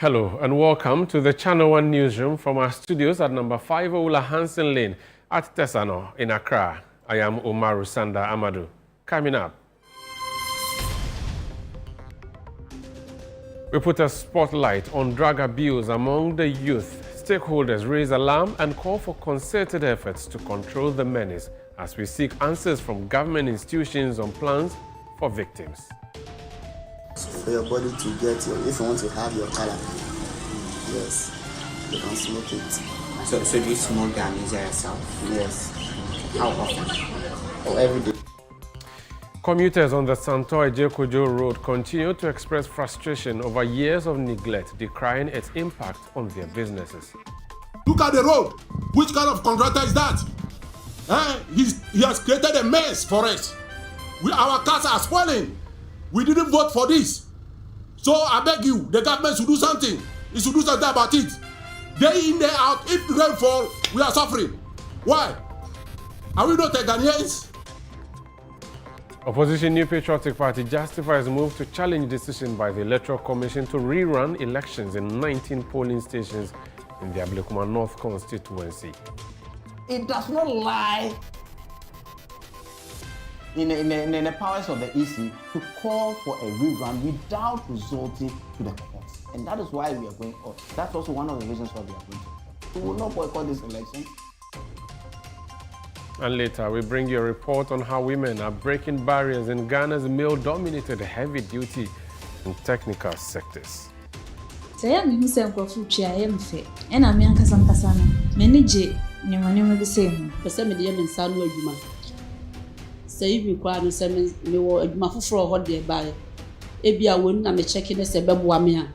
Hello and welcome to the Channel 1 Newsroom from our studios at number 5 Ola Hansen Lane at Tesano in Accra. I am Umaru Sanda Amadou. Coming up, we put a spotlight on drug abuse among the youth. Stakeholders raise alarm and call for concerted efforts to control the menace as we seek answers from government institutions on plans for victims. For your body to get your, if you want to have your color, yes, you can smoke it. So do you smoke ganja yourself? Yes. How often? Or every day. Commuters on the Santor Ejekojo Road continue to express frustration over years of neglect, decrying its impact on their businesses. Look at the road. Which kind of contractor is that? He has created a mess for us. Our cars are spoiling. We didn't vote for this. So I beg you, the government should do something. It should do something about it. Day in, day out, if the rain fall, we are suffering. Why? Are we not Ghanaians? Opposition New Patriotic Party justifies move to challenge decision by the Electoral Commission to rerun elections in 19 polling stations in the Ablekuma North constituency. It does not lie in the powers of the EC to call for a rerun without resorting to the courts. And that is why we are going on. That's also one of the reasons why we are going to. We will not boycott this election. And later, we bring you a report on how women are breaking barriers in Ghana's male-dominated heavy-duty and technical sectors. Saya mi hussein kwa fuchi ya mfe. Ena mi ankasa no. Menije nyuma bi se hu. Pese me de me nsanu adwuma. Say bi kwa no se me wo adwuma foforo ho de bae. E bia wonu na me check ne se beboa me a.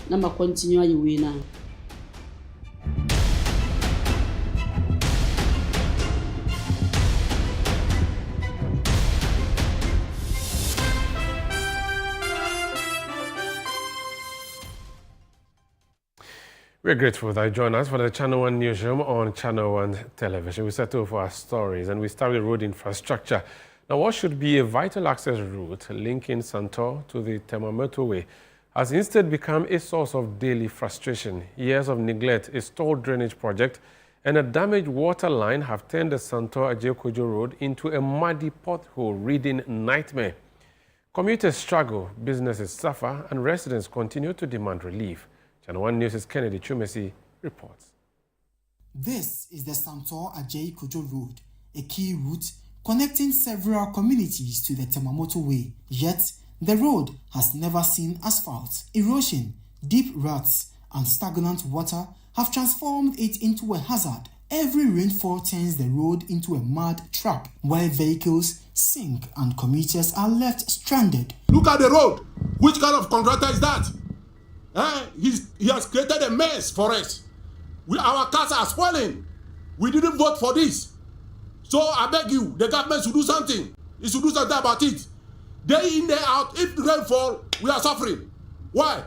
Na ma continue ayi we na. We're grateful that you join us for the Channel 1 Newsroom on Channel 1 Television. We settle for our stories and we start with road infrastructure. Now, what should be a vital access route linking Santor to the Tema motorway has instead become a source of daily frustration. Years of neglect, a stalled drainage project, and a damaged water line have turned the Santor Ejekojo Road into a muddy pothole-ridden nightmare. Commuters struggle, businesses suffer, and residents continue to demand relief. Channel 1 News' Kennedy Chumesi reports. This is the Santor Ejekojo Road, a key route connecting several communities to the Temamoto Way. Yet, the road has never seen asphalt. Erosion, deep ruts, and stagnant water have transformed it into a hazard. Every rainfall turns the road into a mud trap where vehicles sink and commuters are left stranded. Look at the road. Which kind of contractor is that? He has created a mess for us. Our cars are spoiling. We didn't vote for this. So I beg you, the government should do something. It should do something about it. Day in, day out, if the rain fall, we are suffering. Why?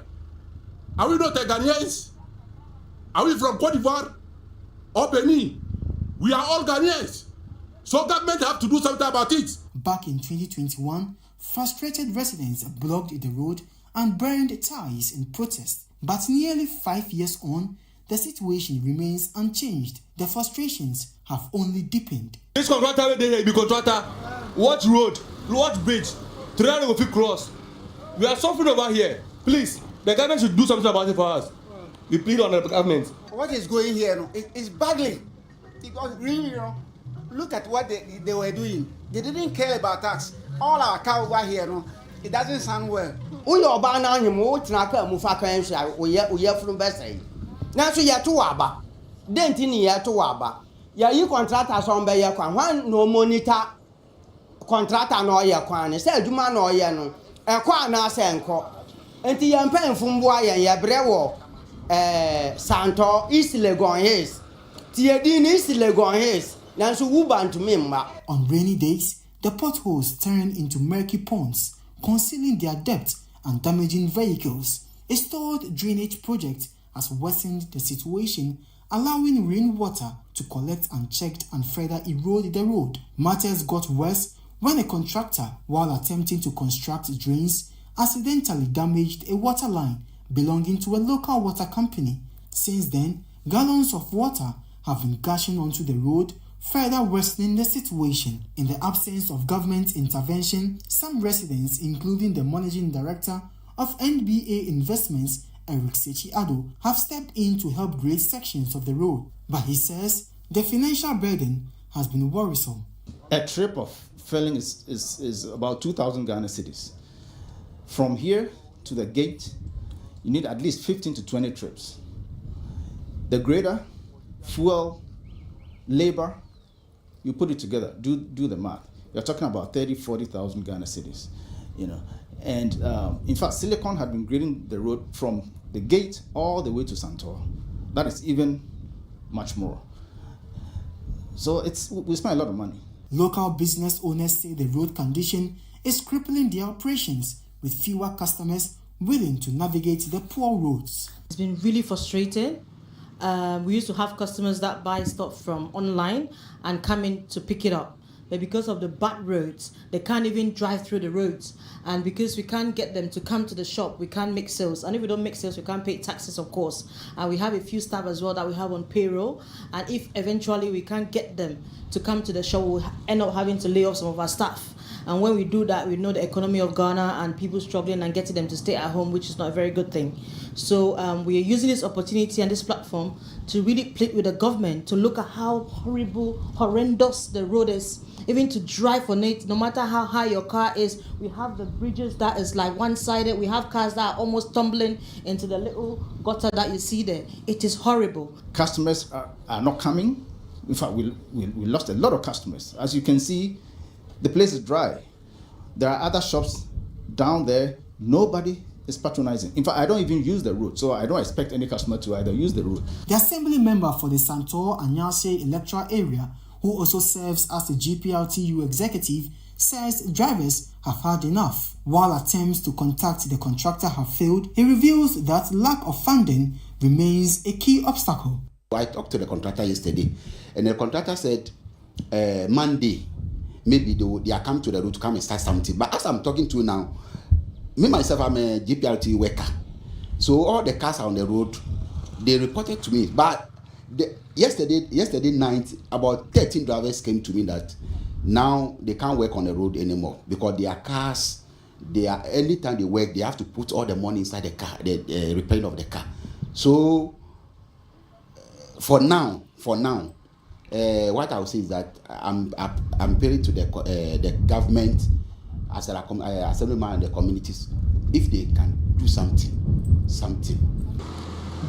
Are we not Ghanaians? Are we from Cote d'Ivoire or Benin? We are all Ghanaians. So government have to do something about it. Back in 2021, frustrated residents blocked the road and burned ties in protest. But nearly 5 years on, the situation remains unchanged. The frustrations have only deepened. This contractor, they be contractor. What road? What bridge? Train will cross. We are suffering over here. Please, the government should do something about it for us. We plead on the government. What is going here? It's badly. Because really, look at what they were doing. They didn't care about us. All our car over here, it doesn't sound well. Uyo ba na anyum wo tinaka mufa kan hwa oye furu besai. Na so ye to waba. Denti ni ye to waba. Ya yi contractor so mbe ye kwan hwan no monitor contractor no ye kwan ne se adwuma no ye no. Ekwa na se enko. Enti ye mpanfum bo ayen ye bre wo Santor East Legon Hills. Ti ye di ni East Legon Hills. Na so wu bantu me mba. On rainy days, the potholes turn into murky ponds, concealing their depth and damaging vehicles. A stalled drainage project has worsened the situation, allowing rainwater to collect unchecked and further erode the road. Matters got worse when a contractor, while attempting to construct drains, accidentally damaged a water line belonging to a local water company. Since then, gallons of water have been gushing onto the road, further worsening the situation. In the absence of government intervention, some residents, including the managing director of NBA Investments, Eric Sechi-Ado, have stepped in to help grade sections of the road. But he says the financial burden has been worrisome. A trip of filling is about 2,000 Ghana cedis. From here to the gate, you need at least 15 to 20 trips. The grader, fuel, labor, you put it together, do the math. You're talking about 40,000 Ghana cedis, you know. And in fact, Silicon had been grading the road from the gate all the way to Santor. That is even much more. So we spend a lot of money. Local business owners say the road condition is crippling their operations, with fewer customers willing to navigate the poor roads. It's been really frustrating. We used to have customers that buy stuff from online and come in to pick it up. But because of the bad roads, they can't even drive through the roads. And because we can't get them to come to the shop, we can't make sales. And if we don't make sales, we can't pay taxes, of course. And we have a few staff as well that we have on payroll. And if eventually we can't get them to come to the shop, we'll end up having to lay off some of our staff. And when we do that, we know the economy of Ghana and people struggling and getting them to stay at home, which is not a very good thing. So we are using this opportunity and this platform to really plead with the government to look at how horrendous the road is, even to drive on it, no matter how high your car is. We have the bridges that is like one-sided. We have cars that are almost tumbling into the little gutter that you see there. It is horrible. Customers are not coming. In fact, we lost a lot of customers. As you can see, the place is dry. There are other shops down there. Nobody is patronizing. In fact, I don't even use the route, so I don't expect any customer to either use the route. The assembly member for the Santor Anyase electoral area, who also serves as the GPLTU executive, says drivers have had enough. While attempts to contact the contractor have failed, he reveals that lack of funding remains a key obstacle. I talked to the contractor yesterday, and the contractor said Monday, maybe they are come to the road to come and start something. But as I'm talking to you now, me myself, I'm a GPLT worker. So all the cars are on the road. They reported to me. But yesterday night, about 13 drivers came to me that now they can't work on the road anymore because their cars, anytime they work, they have to put all the money inside the car, the repairing of the car. So for now, what I will say is that I'm appealing to the government as an assemblyman and the communities, if they can do something.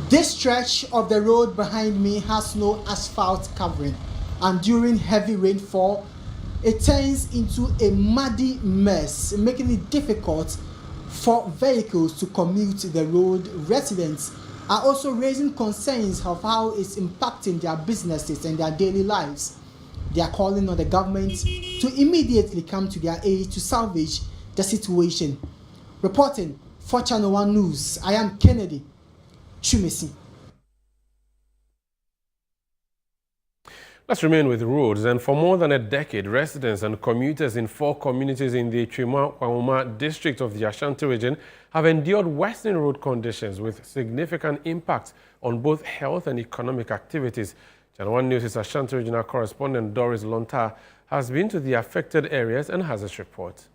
This stretch of the road behind me has no asphalt covering, and during heavy rainfall, it turns into a muddy mess, making it difficult for vehicles to commute the road. Residents are also raising concerns of how it's impacting their businesses and their daily lives. They are calling on the government to immediately come to their aid to salvage the situation. Reporting for Channel 1 News, I am Kennedy Chumesi. Let's remain with roads. And for more than a decade, residents and commuters in 4 communities in the Chima-Kwahoma district of the Ashanti region have endured worsening road conditions with significant impact on both health and economic activities. Channel 1 News' Ashanti regional correspondent Doris Lonta has been to the affected areas and has this report.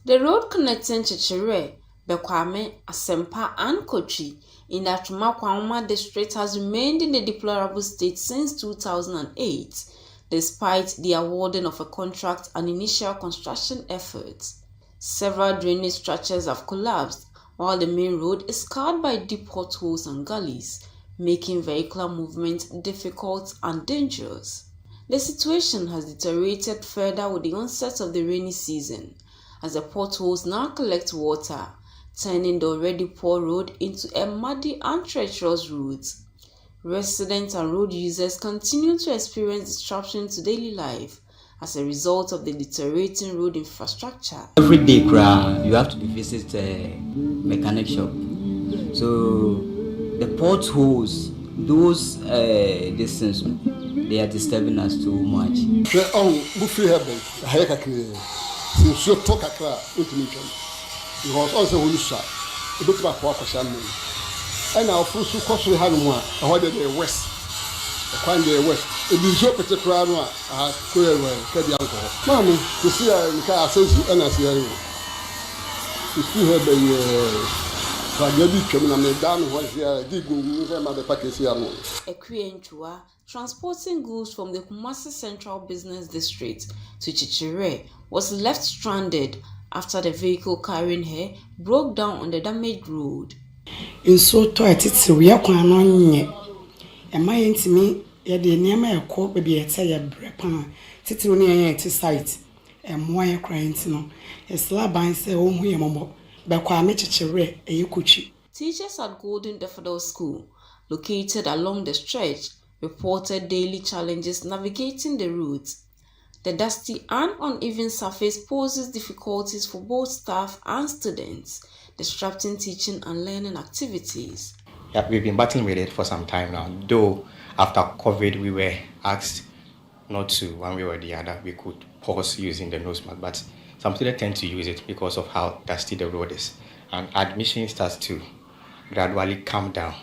The road connecting Chichere, Bekwame, Asempa and Kochi in the Chima-Kwahoma district has remained in a deplorable state since 2008, despite the awarding of a contract and initial construction efforts. Several drainage structures have collapsed, while the main road is scarred by deep potholes and gullies, making vehicular movement difficult and dangerous. The situation has deteriorated further with the onset of the rainy season, as the potholes now collect water, turning the already poor road into a muddy and treacherous route. Residents and road users continue to experience disruption to daily life as a result of the deteriorating road infrastructure. Every day, you have to visit a mechanic shop. So the potholes, those distance, they are disturbing us too much. Because also when you shot, a bit about what And our first course we had one, and what the west. The kind of west. It is so particular. Clear the alcohol. Mammy, you see, I says, and I see, you see her by Ekwenchua, transporting goods from the Kumasi Central Business District to Chichire, was left stranded after the vehicle carrying her broke down on the damaged road. In so to it, we are going on. And my intimate, yet the name I call baby at say a brepan, sitting on the site, and why crying to know. A slab by say, oh, we are more, but quite much a you could. Teachers at Golden Daffodil School, located along the stretch, reported daily challenges navigating the route. The dusty and uneven surface poses difficulties for both staff and students, disrupting teaching and learning activities. Yeah, we've been battling with it for some time now. Though after COVID, we were asked not to, one way or the other, we could pause using the nose mask, but some students tend to use it because of how dusty the road is. And admission starts to gradually come down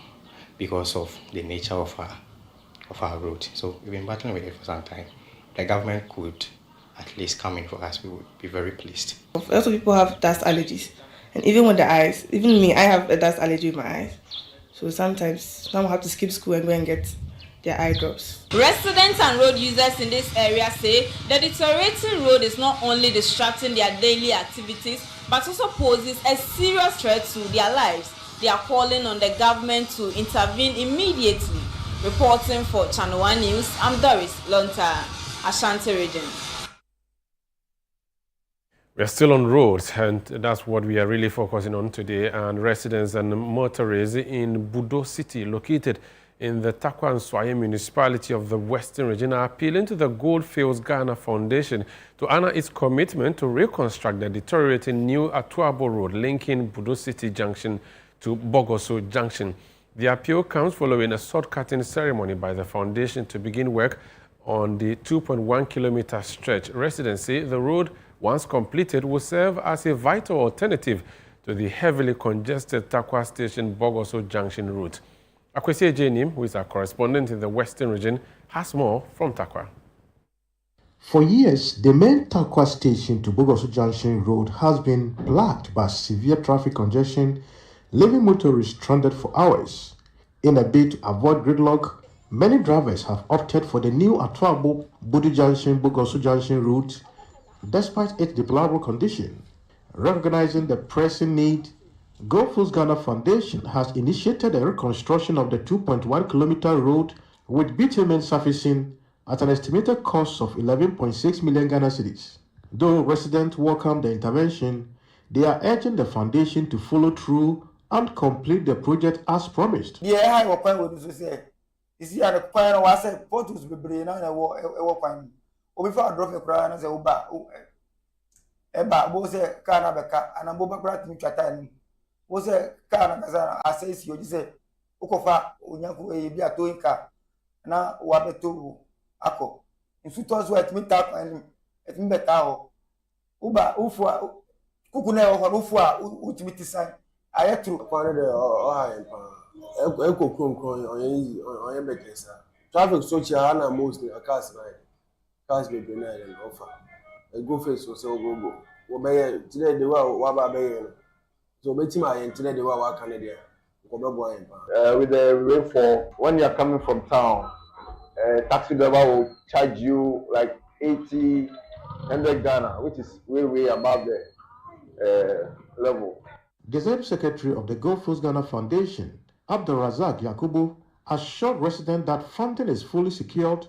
because of the nature of our road. So we've been battling with it for some time. The government could at least come in for us. We would be very pleased. Also, people have dust allergies, and even with the eyes, even me, I have a dust allergy with my eyes. So sometimes some have to skip school and go and get their eye drops. Residents and road users in this area say the deteriorating road is not only disrupting their daily activities, but also poses a serious threat to their lives. They are calling on the government to intervene immediately. Reporting for Channel 1 News, I'm Doris Lonta, Ashanti region. We're still on roads, and that's what we are really focusing on today. And residents and motorists in Budo City, located in the Takwa and Swayam municipality of the Western region, are appealing to the Goldfields Ghana Foundation to honor its commitment to reconstruct the deteriorating new Atuabo Road linking Budo City Junction to Bogoso Junction. The appeal comes following a sword-cutting ceremony by the foundation to begin work on the 2.1-kilometer stretch. Residents say the road, once completed, will serve as a vital alternative to the heavily congested Takwa Station Bogoso Junction route. Akwesi Ejenim, who is our correspondent in the Western region, has more from Takwa. For years, the main Takwa Station to Bogoso Junction road has been plagued by severe traffic congestion, leaving motorists stranded for hours. In a bid to avoid gridlock, many drivers have opted for the new Atuabo Budo Junction Bogoso Junction route, despite its deplorable condition. Recognizing the pressing need, Goldfields Ghana Foundation has initiated a reconstruction of the 2.1-kilometer road with bitumen surfacing at an estimated cost of 11.6 million Ghana cedis. Though residents welcome the intervention, they are urging the foundation to follow through and complete the project as promised. Yeah, I will find what you say. You see, I find what I said, photos be brain and I will find. Before I drop a cry and say, Eba, both say, Canabeka, and I'm over brat me chatting. Was a Canabazana, I say, you say, Okofa, Unyaku, be a towing car. Now, what to Ako. In Sutos, what me tap and at me better. Uba, Ufua, Kukune or Ufua, ultimate sign. I had to find traffic social mostly a cast line. Cars be and offer. A go face was so go. Obey today the Waba Bay. So betting my internet the Wawa Canada. With the rainfall, when you are coming from town, taxi driver will charge you like 80, 100 Ghana, which is way above the level. Gazette Secretary of the Goldfields Ghana Foundation, Abdulrazak Yakubu, assured residents that funding is fully secured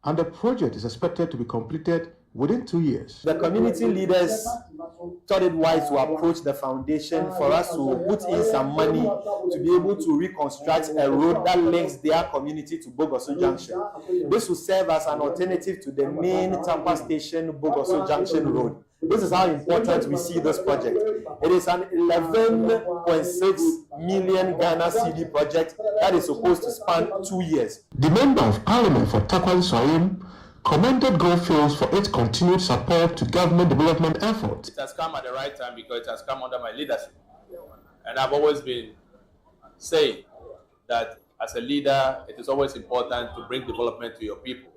and the project is expected to be completed within 2 years. The community leaders thought it wise to approach the foundation for us to put in some money to be able to reconstruct a road that links their community to Bogoso Junction. This will serve as an alternative to the main Tampa Station Bogoso Junction road. This is how important we see this project. It is an 11.6 million Ghana CD project that is supposed to span 2 years. The Member of Parliament for Takwa and Swayam commended Goldfields for its continued support to government development efforts. It has come at the right time because it has come under my leadership. And I've always been saying that as a leader, it is always important to bring development to your people.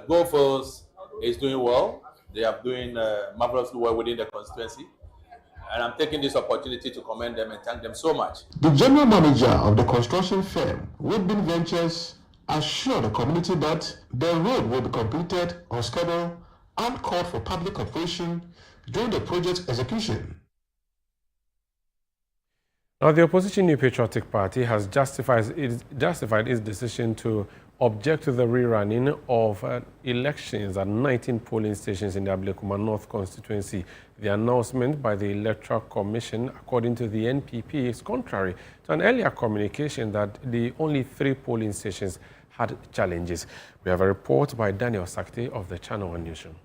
Go Force is doing well. They are doing marvelously well within the constituency. And I'm taking this opportunity to commend them and thank them so much. The general manager of the construction firm, Woodbin Ventures, assured the community that the road will be completed on schedule and called for public cooperation during the project's execution. Now, the opposition New Patriotic Party has justified its decision to object to the rerunning of elections at 19 polling stations in the Ablekuma North constituency. The announcement by the Electoral Commission, according to the NPP, is contrary to an earlier communication that the only 3 polling stations had challenges. We have a report by Daniel Sakte of the Channel 1 Newsroom.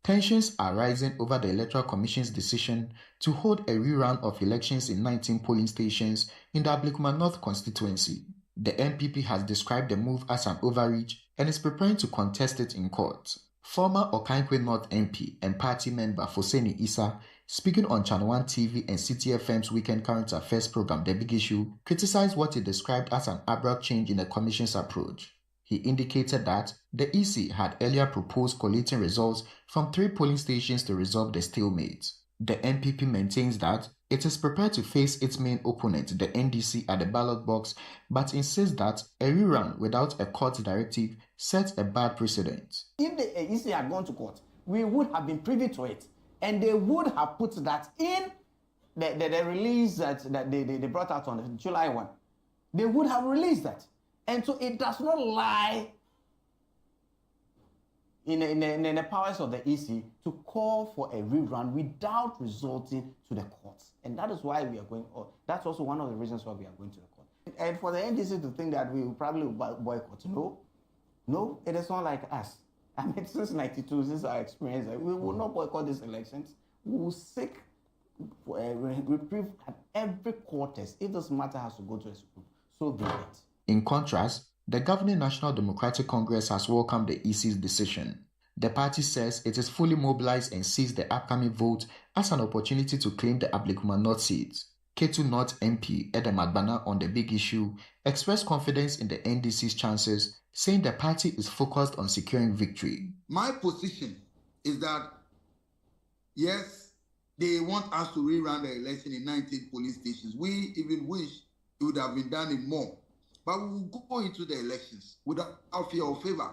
Tensions are rising over the Electoral Commission's decision to hold a rerun of elections in 19 polling stations in the Ablekuma North constituency. The NPP has described the move as an overreach and is preparing to contest it in court. Former Okankwe North MP and party member Foseni Issa, speaking on Channel 1 TV and CTFM's Weekend Current Affairs program The Big Issue, criticized what he described as an abrupt change in the Commission's approach. He indicated that the EC had earlier proposed collating results from 3 polling stations to resolve the stalemate. The NPP maintains that it is prepared to face its main opponent, the NDC, at the ballot box, but insists that a rerun without a court directive sets a bad precedent. If the EC had gone to court, we would have been privy to it, and they would have put that in the release that they brought out on July 1. They would have released that. And so it does not lie in the powers of the EC to call for a rerun without resorting to the courts. And that is why we are going, that's also one of the reasons why we are going to the court. And for the NDC to think that we will probably boycott, no, it is not like us. I mean, since 92, since our experience, we will not boycott these elections. We will seek for a reprieve at every quarters. If this matter has to go to a Supreme, so be it. In contrast, the governing National Democratic Congress has welcomed the EC's decision. The party says it is fully mobilized and sees the upcoming vote as an opportunity to claim the Ablekuma North seats. Ketu North MP Edem Agbana on The Big Issue expressed confidence in the NDC's chances, saying the party is focused on securing victory. My position is that, yes, they want us to rerun the election in 19 police stations. We even wish it would have been done in more. But we will go into the elections without fear or favor.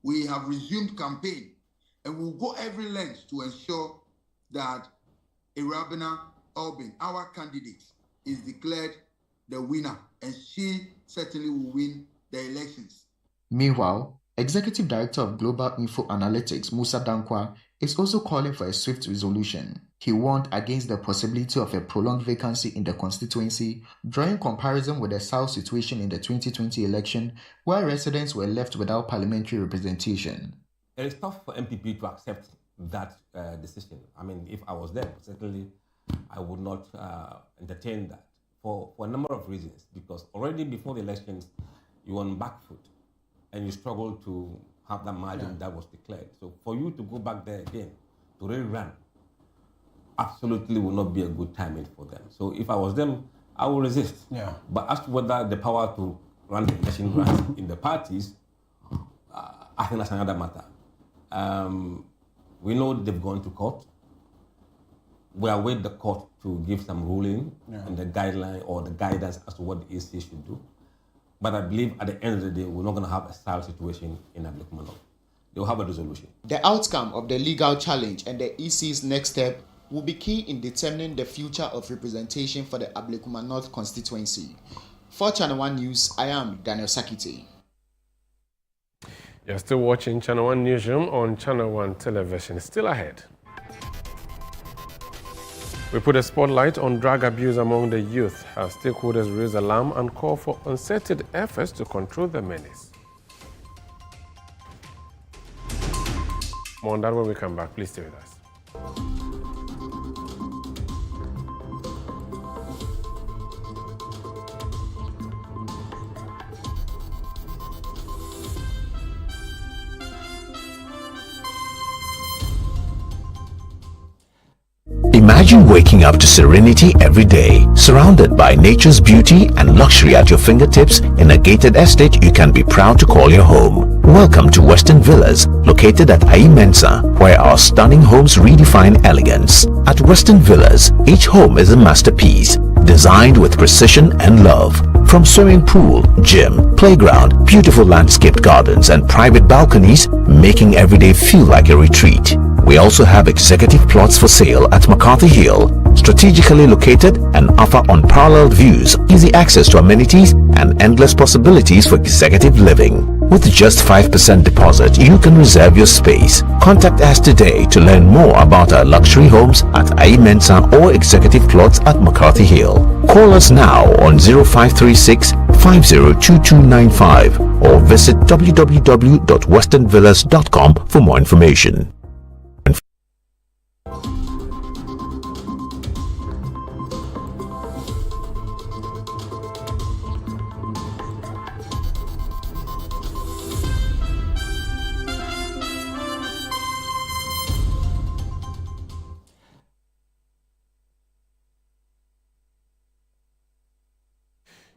We have resumed campaign, and we will go every length to ensure that Irabina Albin, our candidate, is declared the winner, and she certainly will win the elections. Meanwhile, Executive Director of Global Info Analytics, Musa Dankwa, is also calling for a swift resolution. He warned against the possibility of a prolonged vacancy in the constituency, drawing comparison with the South situation in the 2020 election, where residents were left without parliamentary representation. It is tough for MPP to accept that decision. I mean, if I was there, certainly I would not entertain that for a number of reasons, because already before the elections, you were on back foot and you struggled to have that margin that was declared. So for you to go back there again, to rerun, absolutely will not be a good timing for them. So if I was them, I will resist. Yeah. But as to whether the power to run the election runs in the parties, I think that's another matter. We know they've gone to court. We await the court to give some ruling and the guideline or the guidance as to what the EC should do. But I believe at the end of the day, we're not going to have a style situation in Ablekuma North. They'll have a resolution. The outcome of the legal challenge and the EC's next step will be key in determining the future of representation for the Ablekuma North constituency. For Channel 1 News, I am Daniel Sakite. You're still watching Channel 1 Newsroom on Channel 1 Television. Still ahead. We put a spotlight on drug abuse among the youth as stakeholders raise alarm and call for concerted efforts to control the menace. More on that when we come back. Please stay with us. Imagine waking up to serenity every day, surrounded by nature's beauty and luxury at your fingertips in a gated estate you can be proud to call your home. Welcome to Western Villas, located at Mensa, where our stunning homes redefine elegance. At Western Villas, each home is a masterpiece, designed with precision and love. From swimming pool, gym, playground, beautiful landscaped gardens and private balconies, making every day feel like a retreat. We also have executive plots for sale at McCarthy Hill, strategically located and offer unparalleled views, easy access to amenities, and endless possibilities for executive living. With just 5% deposit, you can reserve your space. Contact us today to learn more about our luxury homes at Mensa or executive plots at McCarthy Hill. Call us now on 0536 502295 or visit www.westernvillas.com for more information.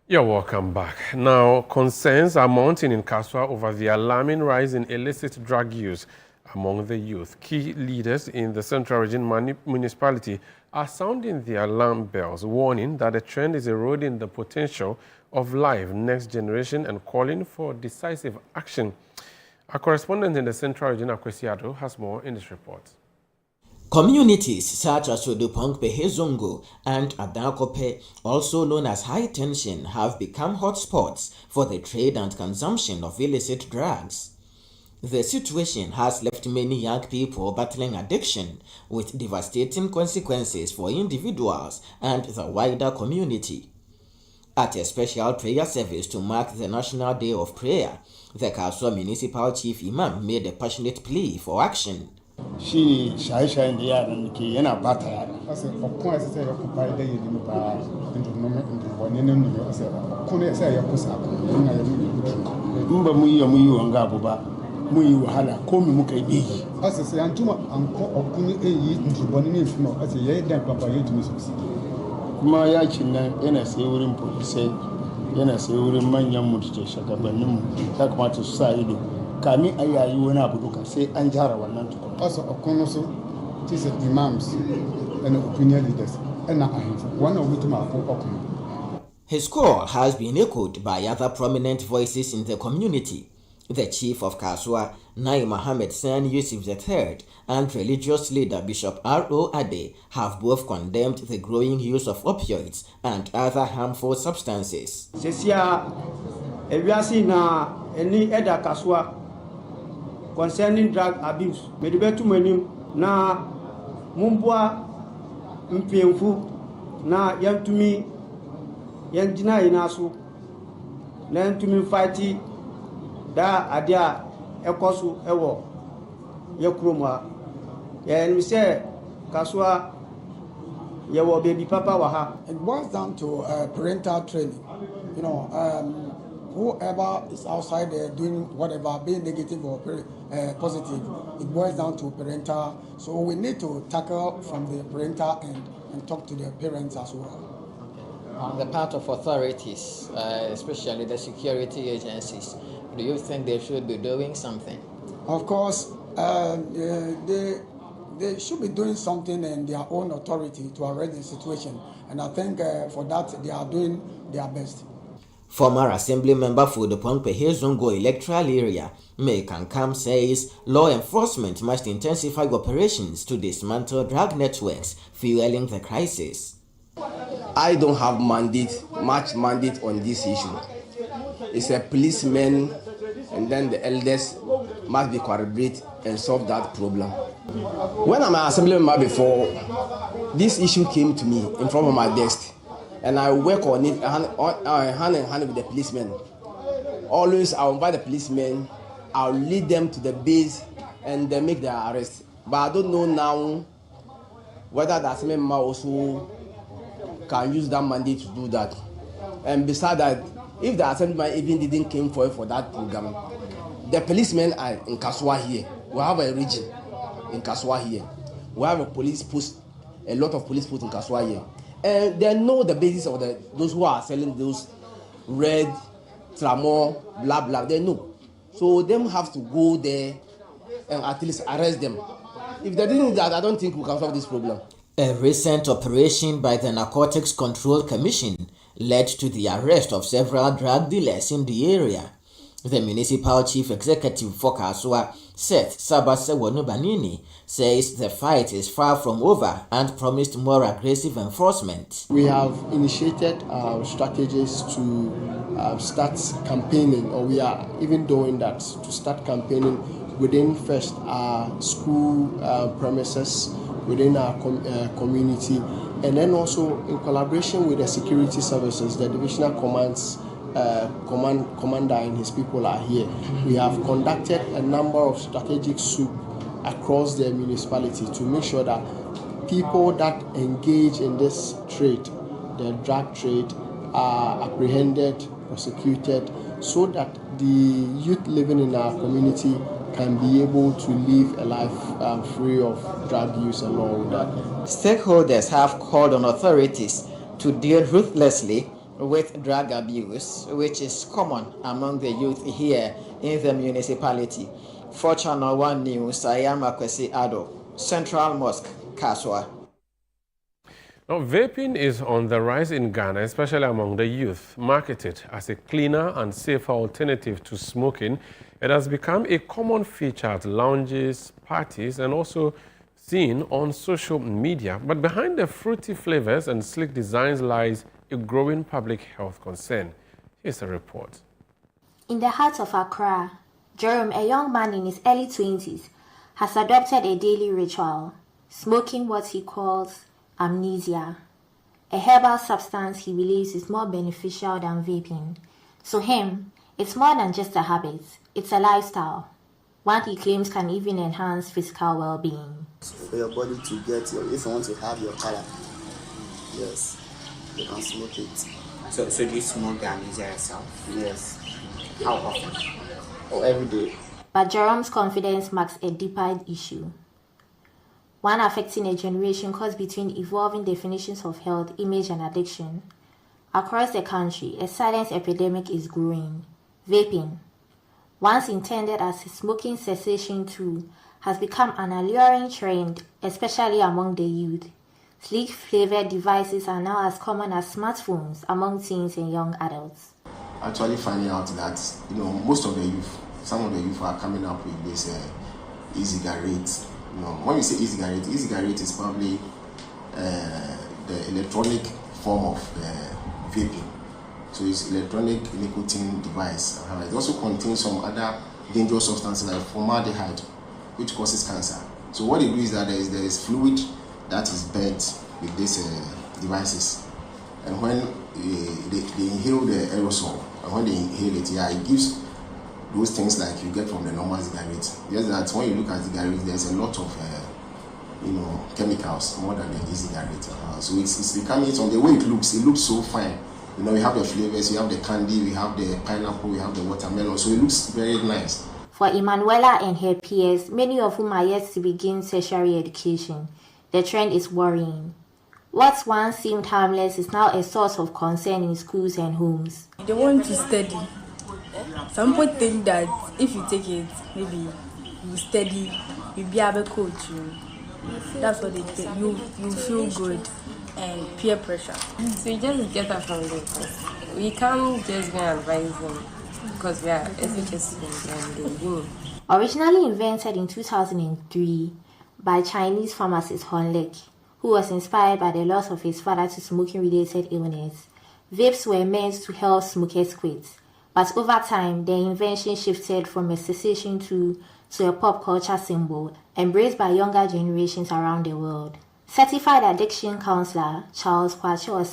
You're welcome back. Now, concerns are mounting in Kaswa over the alarming rise in illicit drug use among the youth. Key leaders in the Central Region municipality are sounding the alarm bells, warning that the trend is eroding the potential of live next generation and calling for decisive action. Our correspondent in the Central Region, Akwesiado, has more in this report. Communities such as Odupongpe Hezongo and Adankope, also known as High Tension, have become hotspots for the trade and consumption of illicit drugs. The situation has left many young people battling addiction, with devastating consequences for individuals and the wider community. At a special prayer service to mark the National Day of Prayer, the Kaswa Municipal Chief Imam made a passionate plea for action. She shaye-shayen da yaran ke yana bata yara. Asa okun asa sai ya kupa da yi mu ba wani nan ne asa okun asa ya kusa ina ya mu in ba mu yi wanga abu ba mu yi wahala ko mu muka yi. Asa sai an tuma an ko okun yi wani ne fino asa yayi dan papa yi tumi sosai. Kuma yakin nan yana sai wurin police yana sai wurin manyan mu da shagabannin mu ya kamata su sa ido. Kami a yayi wani abu duka sai an jara wannan tukun. Also okun so tisa imams and opinion leaders and one of which okun. His call has been echoed by other prominent voices in the community. The chief of Kaswa, Nai Mohammed San Yusuf III, and religious leader Bishop R.O. Ade have both condemned the growing use of opioids and other harmful substances. Sesia ewiasi na eni eda Kaswa concerning drug abuse. Medibetu menim na mumbwa mpiemfu na yantumi yanjina inasu na yantumi fighti da adia ekosu ewo yekroma ya nmise Kaswa yewo baby papa waha. It boils down to parental training. You know, whoever is outside there doing whatever, being negative or positive, it boils down to parental. So we need to tackle from the parental end and talk to the parents as well. On the part of authorities, especially the security agencies, do you think they should be doing something? Of course, they should be doing something in their own authority to arrest the situation. And I think for that, they are doing their best. Former Assembly Member for the Pongpe Hezongo electoral area, May Kankam, says law enforcement must intensify operations to dismantle drug networks fueling the crisis. I don't have much mandate on this issue. It's a policeman, and then the elders must be collaborate and solve that problem. When I'm an assembly member before, this issue came to me in front of my desk, and I work on it hand in hand with the policemen. Always I'll invite the policemen, I'll lead them to the base, and they make their arrest. But I don't know now whether the assembly member also can use that mandate to do that. And besides that, if the assemblyman even didn't came for that program, the policemen are in Kaswa here. We have a region in Kaswa here. We have a police post a lot of police put in Kaswa here. And they know the basis of those who are selling those red, tramor, blah, blah, they know. So them have to go there and at least arrest them. If they didn't do that, I don't think we can solve this problem. A recent operation by the Narcotics Control Commission led to the arrest of several drug dealers in the area. The municipal chief executive for Kaswa, Seth Sabasewonubanini, says the fight is far from over and promised more aggressive enforcement. We have initiated strategies to start campaigning, or we are even doing that, to start campaigning within first our school premises, within our community, and then also in collaboration with the security services, the divisional commands. Commander and his people are here. We have conducted a number of strategic sweep across the municipality to make sure that people that engage in this trade, the drug trade, are apprehended, prosecuted, so that the youth living in our community can be able to live a life free of drug use and all that. Stakeholders have called on authorities to deal ruthlessly with drug abuse, which is common among the youth here in the municipality. For Channel 1 News, I am Akwesi Ado, Central Mosque, Kaswa. Now, vaping is on the rise in Ghana, especially among the youth. Marketed as a cleaner and safer alternative to smoking, it has become a common feature at lounges, parties, and also seen on social media. But behind the fruity flavors and sleek designs lies a growing public health concern. Here's a report. In the heart of Accra, Jerome, a young man in his early 20s, has adopted a daily ritual, smoking what he calls amnesia, a herbal substance he believes is more beneficial than vaping. To him, it's more than just a habit, it's a lifestyle, one he claims can even enhance physical well-being. For your body to get if you want to have your color, yes, you can smoke it. So do you smoke the amnesia yourself? Yes. How often? Oh, every day. But Jerome's confidence marks a deeper issue, one affecting a generation caught between evolving definitions of health, image, and addiction. Across the country, a silent epidemic is growing. Vaping, once intended as a smoking cessation tool, has become an alluring trend, especially among the youth. Sleek flavored devices are now as common as smartphones among teens and young adults. Actually finding out that, most of the youth, some of the youth are coming up with this e-cigarette. When you say e-cigarette is probably the electronic form of vaping. So it's electronic nicotine device. It also contains some other dangerous substances like formaldehyde, which causes cancer. So what they do is that there is fluid that is burnt with these devices, and when they inhale the aerosol, and when they inhale it, it gives those things like you get from the normal cigarette. Just that when you look at cigarettes, there's a lot of chemicals more than the e-cigarette. So it's becoming, on the way it looks so fine. We have the flavors, we have the candy, we have the pineapple, we have the watermelon, so it looks very nice. For Emanuela and her peers, many of whom are yet to begin tertiary education, the trend is worrying. What once seemed harmless is now a source of concern in schools and homes. They want to study. Some people think that if you take it, maybe you study, you'll be able to coach you. That's what they think. You feel good and peer pressure. So you just get that from them. We can't just go and advise them because we are SHS students and they do. Originally invented in 2003 by Chinese pharmacist Hon Lek, who was inspired by the loss of his father to smoking-related illness, vapes were meant to help smokers quit. But over time, the invention shifted from a cessation tool to a pop culture symbol, embraced by younger generations around the world. Certified addiction counselor Charles Kwacho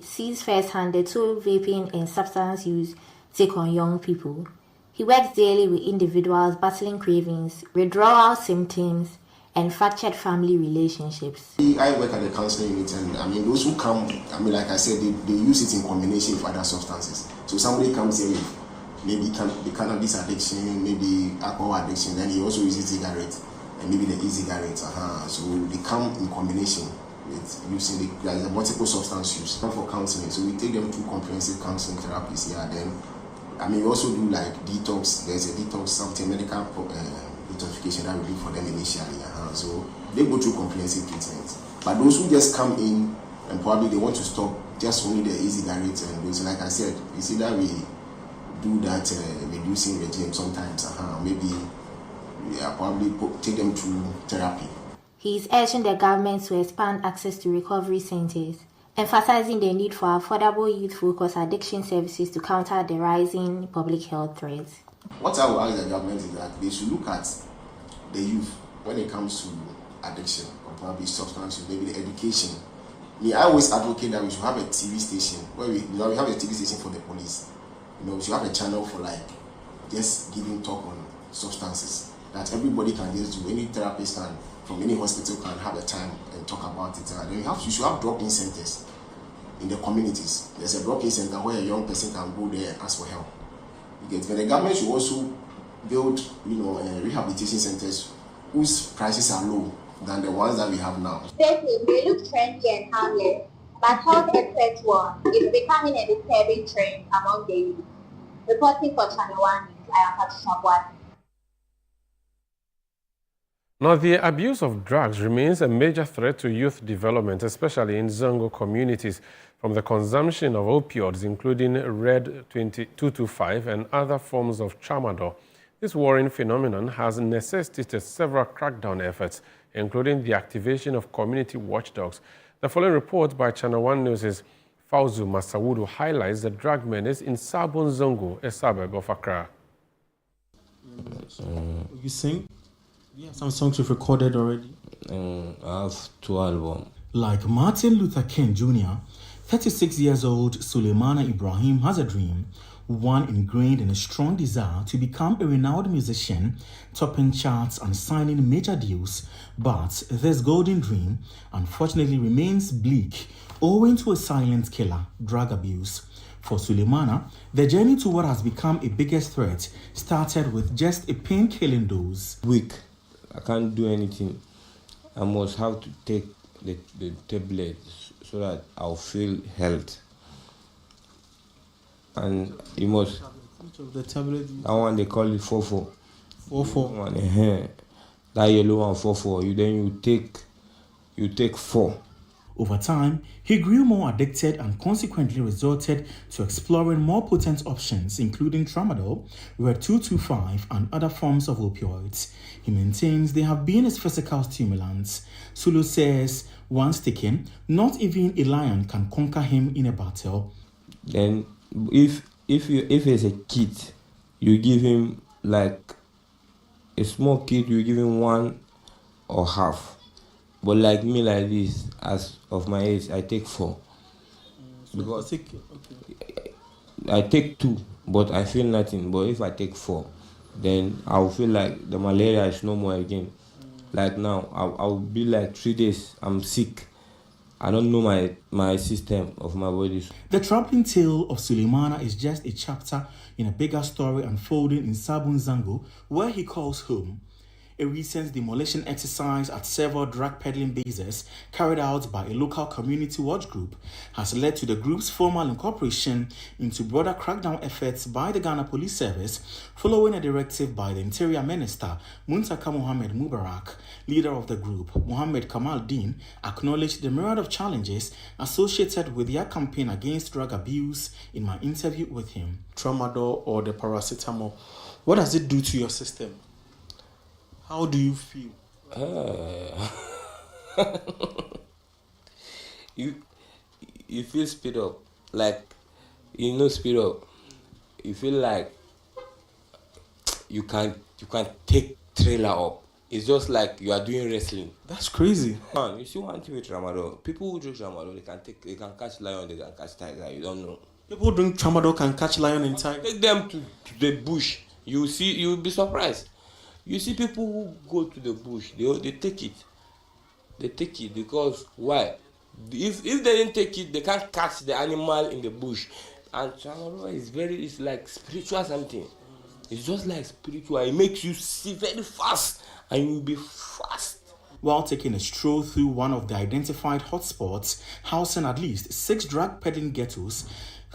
sees firsthand the toll vaping and substance use take on young people. He works daily with individuals battling cravings, withdrawal symptoms, and fractured family relationships. I work at the counseling unit, and those who come, like I said, they use it in combination with other substances. So somebody comes here with maybe the cannabis addiction, maybe alcohol addiction, then he also uses cigarette, and maybe the e-cigarette. So they come in combination with using there's a multiple substance use for counseling. So we take them through comprehensive counseling therapies here. Then, I mean, we also do like detox. There's a detox, something medical detoxification that we do for them initially. So they go through comprehensive treatment. But those who just come in and probably they want to stop just only the easy direct and those, like I said, you see that we do that reducing regime sometimes. Maybe probably take them through therapy. He is urging the government to expand access to recovery centers, emphasizing the need for affordable youth-focused addiction services to counter the rising public health threats. What I would ask the government is that they should look at the youth when it comes to addiction or probably substance use, maybe the education. I always advocate that we should have a TV station where we have a TV station for the police. We should have a channel for like just giving talk on substances that everybody can just do. Any therapist can, from any hospital, can have a time and talk about it. And then you should have drop-in centers in the communities. There's a drop-in center where a young person can go there and ask for help. But the government should also build, rehabilitation centers whose prices are low than the ones that we have now. They look trendy and harmless, but health experts warn it's becoming a disturbing trend among the youth. Reporting for Channel 1 News, I am Patricia Boyd. Now, the abuse of drugs remains a major threat to youth development, especially in Zongo communities, from the consumption of opioids, including Red 225 and other forms of tramadol. This worrying phenomenon has necessitated several crackdown efforts, including the activation of community watchdogs. The following report by Channel 1 News' Fauzu Masawudu highlights the drug menace in Sabon Zongo, a suburb of Accra. You sing? Yeah, some songs you've recorded already. I have 2 albums. Like Martin Luther King Jr., 36 years old Suleimana Ibrahim has a dream, one ingrained in a strong desire to become a renowned musician, topping charts and signing major deals. But this golden dream unfortunately remains bleak owing to a silent killer, drug abuse. For Suleimana, the journey to what has become a biggest threat started with just a pain-killing dose. Weak. I can't do anything. I must have to take the tablet so that I'll feel health. And you must. Which of the tablet? That one they call it 4-4. 4-4. That yellow one 4-4. You take 4. Over time, he grew more addicted and consequently resorted to exploring more potent options, including tramadol, Red 225, and other forms of opioids. He maintains they have been his physical stimulants. Sulu says, once taken, not even a lion can conquer him in a battle. Then, if it's a kid, you give him like a small kid, you give him 1 or half. But like me, like this, as of my age, I take 4. Because I take 2, but I feel nothing. But if I take 4, then I'll feel like the malaria is no more again. Like now, I'll be like 3 days, I'm sick. I don't know my system of my body. The troubling tale of Suleimana is just a chapter in a bigger story unfolding in Sabon Zango, where he calls home. A recent demolition exercise at several drug peddling bases carried out by a local community watch group has led to the group's formal incorporation into broader crackdown efforts by the Ghana Police Service following a directive by the Interior Minister Muntaka Mohammed Mubarak. Leader of the group, Mohammed Kamal Din, acknowledged the myriad of challenges associated with their campaign against drug abuse in my interview with him. Tramadol or the paracetamol, what does it do to your system? How do you feel? You feel speed up, like speed up. You feel like you can take trailer up. It's just like you are doing wrestling. That's crazy. Man, you see one thing with tramadol. People who drink tramadol, they can catch lion, they can catch tiger. You don't know. People who drink tramadol can catch lion and tiger. Take them to the bush. You'll be surprised. You see people who go to the bush, they take it. They take it because why? If they didn't take it, they can't catch the animal in the bush. And tramadol it's like spiritual something. It's just like spiritual. It makes you see very fast and you'll be fast. while taking a stroll through one of the identified hotspots housing at least 6 drug peddling ghettos.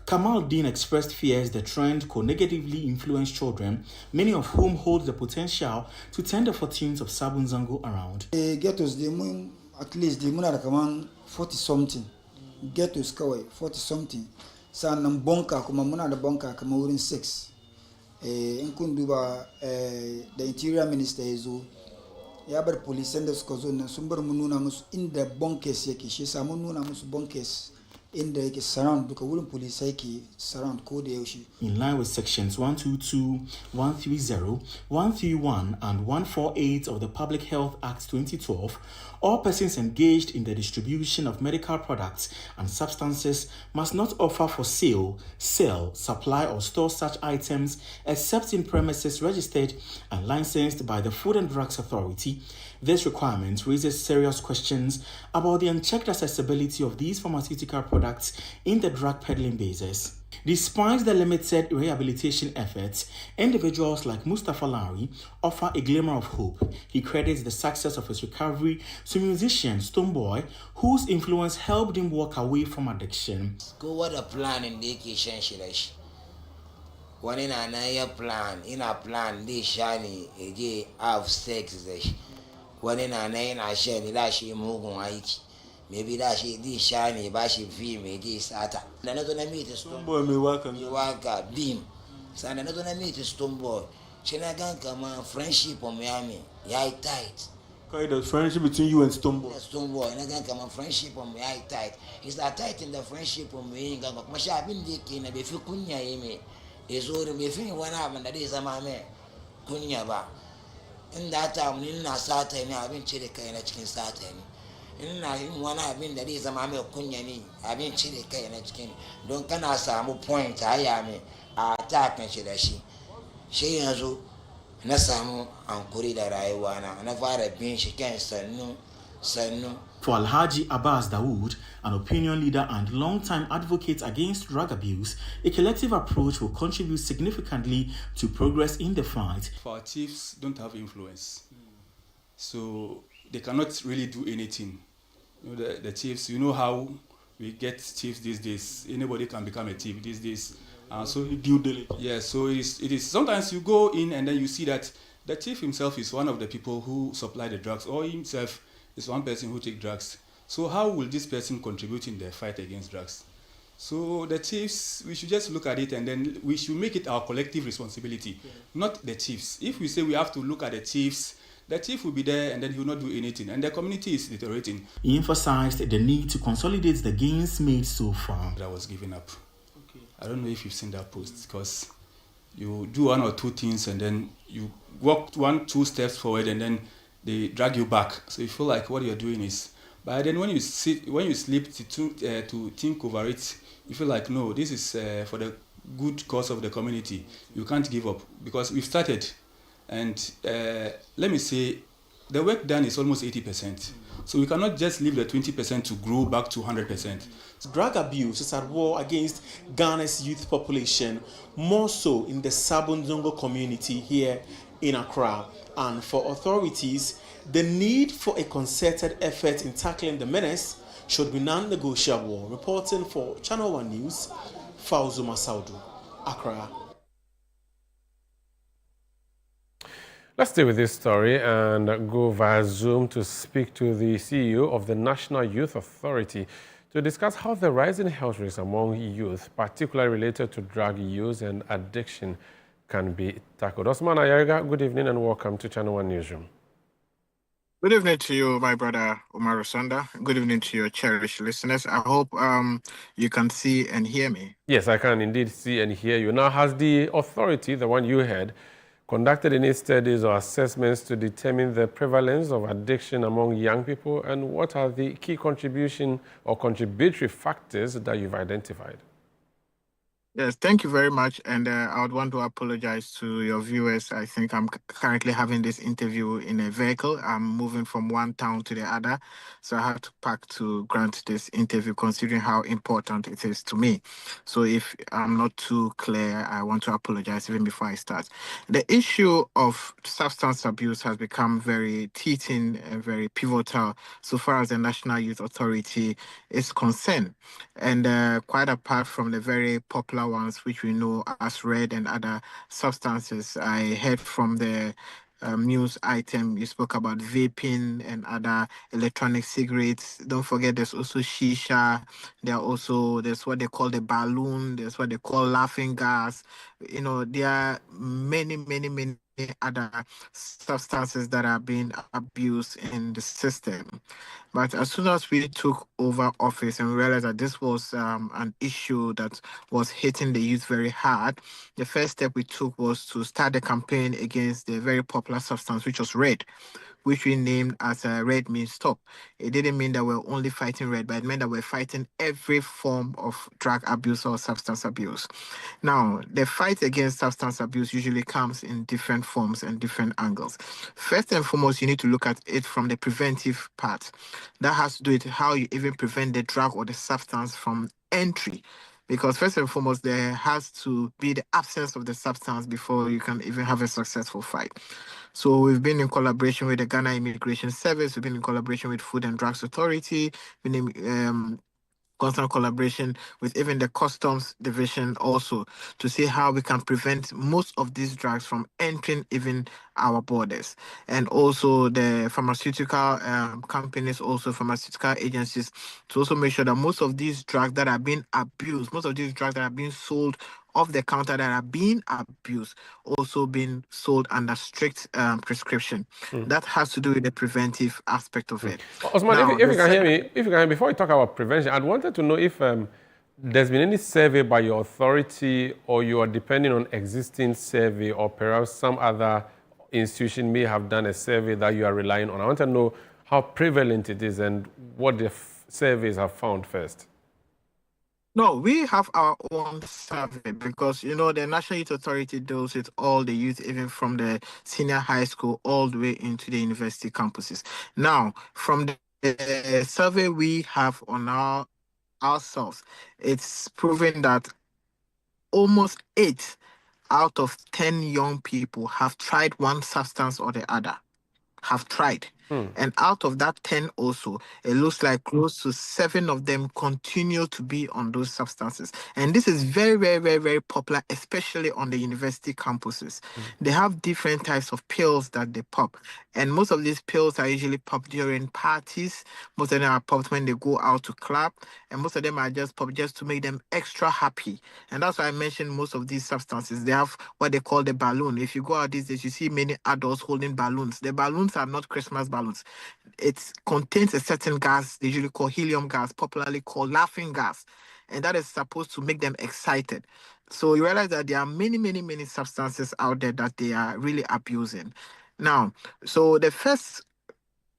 Kamaldeen expressed fears the trend could negatively influence children, many of whom hold the potential to turn the fortunes of Sabon Zango around. Ghettos, at least the moon are 40 something. Ghettos, 40 something. San bonka, kuma muna da bonka, kama wurin 6. In kun duba the interior minister yazo ya bar police da suka zo nan sun bar mu nuna musu inda bunkers yake shi sa mun nuna musu bunkers inda yake surround duka wurin police yake surround ko da yaushe. In line with sections 122, 130, 131 and 148 of the Public Health Act 2012, all persons engaged in the distribution of medical products and substances must not offer for sale, sell, supply or store such items except in premises registered and licensed by the Food and Drugs Authority. This requirement raises serious questions about the unchecked accessibility of these pharmaceutical products in the drug peddling basis. Despite the limited rehabilitation efforts, individuals like Mustafa Lari offer a glimmer of hope. He credits the success of his recovery to musician Stoneboy, whose influence helped him walk away from addiction. Go what a plan in the kitchen, Shiresh. One in another plan, in a plan, this shiny, again, have sex. One in another shiny, that she move on. Maybe that she this shiny, but she feel me this ata. Another meet is Stoneboy, me welcome. You welcome, beam. So another meet is Stoneboy. She not gonna come on friendship on Miami. Yeah, tight. Okay, the friendship between you and Stoneboy. Stoneboy, not gonna come on friendship on me. Yeah, tight. It's that tight in the friendship on me. Gonna come. Masha been diking. Be feel kunya me. Is all me feel one happen that is a mame. Kunya ba. In that time, in na Saturday, I've been chilling in a chicken Saturday. In one I've been that is a mamma kunyani, I've been chilly and a chicken. Don't can I some point I am attack and she has Nasamu and Kurida Raiwana, and if I have been she can say no. For Alhaji Abbas Dawood, an opinion leader and long-time advocate against drug abuse, a collective approach will contribute significantly to progress in the fight. Our chiefs don't have influence, so they cannot really do anything. You know, the chiefs, you know how we get chiefs these days. Anybody can become a chief these days. So due diligence. Yeah, so it is. Sometimes you go in and then you see that the chief himself is one of the people who supply the drugs, or himself is one person who takes drugs. So how will this person contribute in the fight against drugs? So the chiefs, we should just look at it and then we should make it our collective responsibility, not the chiefs. If we say we have to look at the chief will be there and then he will not do anything, and the community is deteriorating. He emphasized the need to consolidate the gains made so far. I was giving up. Okay. I don't know if you've seen that post, because you do one or two things and then you walk 1-2 steps forward and then they drag you back. So you feel like what you're doing is. But then when you sleep to think over it, you feel like, no, this is for the good cause of the community. You can't give up, because we've started. And let me say, the work done is almost 80%. So we cannot just leave the 20% to grow back to 100%. Drug abuse is at war against Ghana's youth population, more so in the Sabon Zango community here in Accra. And for authorities, the need for a concerted effort in tackling the menace should be non-negotiable. Reporting for Channel 1 News, Fauzu Masaudu, Accra. Let's stay with this story and go via Zoom to speak to the CEO of the National Youth Authority to discuss how the rising health risks among youth, particularly related to drug use and addiction, can be tackled. Osman Ayariga, good evening and welcome to Channel 1 Newsroom. Good evening to you, my brother Omar Sanda. Good evening to your cherished listeners. I hope you can see and hear me. Yes, I can indeed see and hear you. Now, has the authority, the one you heard, conducted any studies or assessments to determine the prevalence of addiction among young people, and what are the key contribution or contributory factors that you've identified? Yes, thank you very much. And I would want to apologize to your viewers. I think I'm currently having this interview in a vehicle. I'm moving from one town to the other. So I have to park to grant this interview, considering how important it is to me. So if I'm not too clear, I want to apologize even before I start. The issue of substance abuse has become very teething and very pivotal so far as the National Youth Authority is concerned. And quite apart from the very popular ones, which we know as red and other substances, I heard from the news item you spoke about vaping and other electronic cigarettes. Don't forget, there's also shisha. There's what they call the balloon. There's what they call laughing gas. There are many other substances that are being abused in the system. But as soon as we took over office and realized that this was an issue that was hitting the youth very hard, the first step we took was to start a campaign against the very popular substance, which was red, which we named as Red Means Stop. It didn't mean that we're only fighting red, but it meant that we're fighting every form of drug abuse or substance abuse. Now, the fight against substance abuse usually comes in different forms and different angles. First and foremost, you need to look at it from the preventive part. That has to do with how you even prevent the drug or the substance from entry. Because first and foremost, there has to be the absence of the substance before you can even have a successful fight. So we've been in collaboration with the Ghana Immigration Service. We've been in collaboration with Food and Drugs Authority. Been in constant collaboration with even the customs division also to see how we can prevent most of these drugs from entering even our borders, and also the pharmaceutical companies, also pharmaceutical agencies, to also make sure that most of these drugs that are being abused, most of these drugs that are being sold off the counter that are being abused, also being sold under strict prescription. That has to do with the preventive aspect of it. Osman, Now, if the you can hear me, second- if you can hear me, before we talk about prevention, I'd wanted to know if there's been any survey by your authority, or you are depending on existing survey, or perhaps some other institution may have done a survey that you are relying on. I want to know how prevalent it is and what the surveys have found first. No, we have our own survey because the National Youth Authority deals with all the youth, even from the senior high school all the way into the university campuses. Now, from the survey we have on ourselves, it's proven that almost 8 out of 10 young people have tried one substance or the other. Have tried. And out of that 10 also, it looks like close to 7 of them continue to be on those substances. And this is very popular, especially on the university campuses. They have different types of pills that they pop. And most of these pills are usually popped during parties. Most of them are popped when they go out to club. And most of them are just popped just to make them extra happy. And that's why I mentioned most of these substances. They have what they call the balloon. If you go out these days, you see many adults holding balloons. The balloons are not Christmas balloons. It contains a certain gas, they usually call helium gas, popularly called laughing gas. And that is supposed to make them excited. So you realize that there are many substances out there that they are really abusing. Now, so the first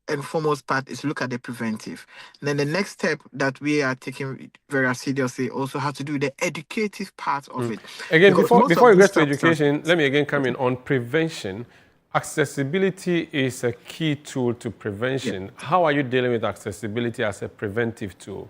and foremost part is look at the preventive. Then the next step that we are taking very seriously also has to do with the educative part of it. Again, Because before most of you these get to education, let me again come in Okay. on prevention. Accessibility is a key tool to prevention. How are you dealing with accessibility as a preventive tool?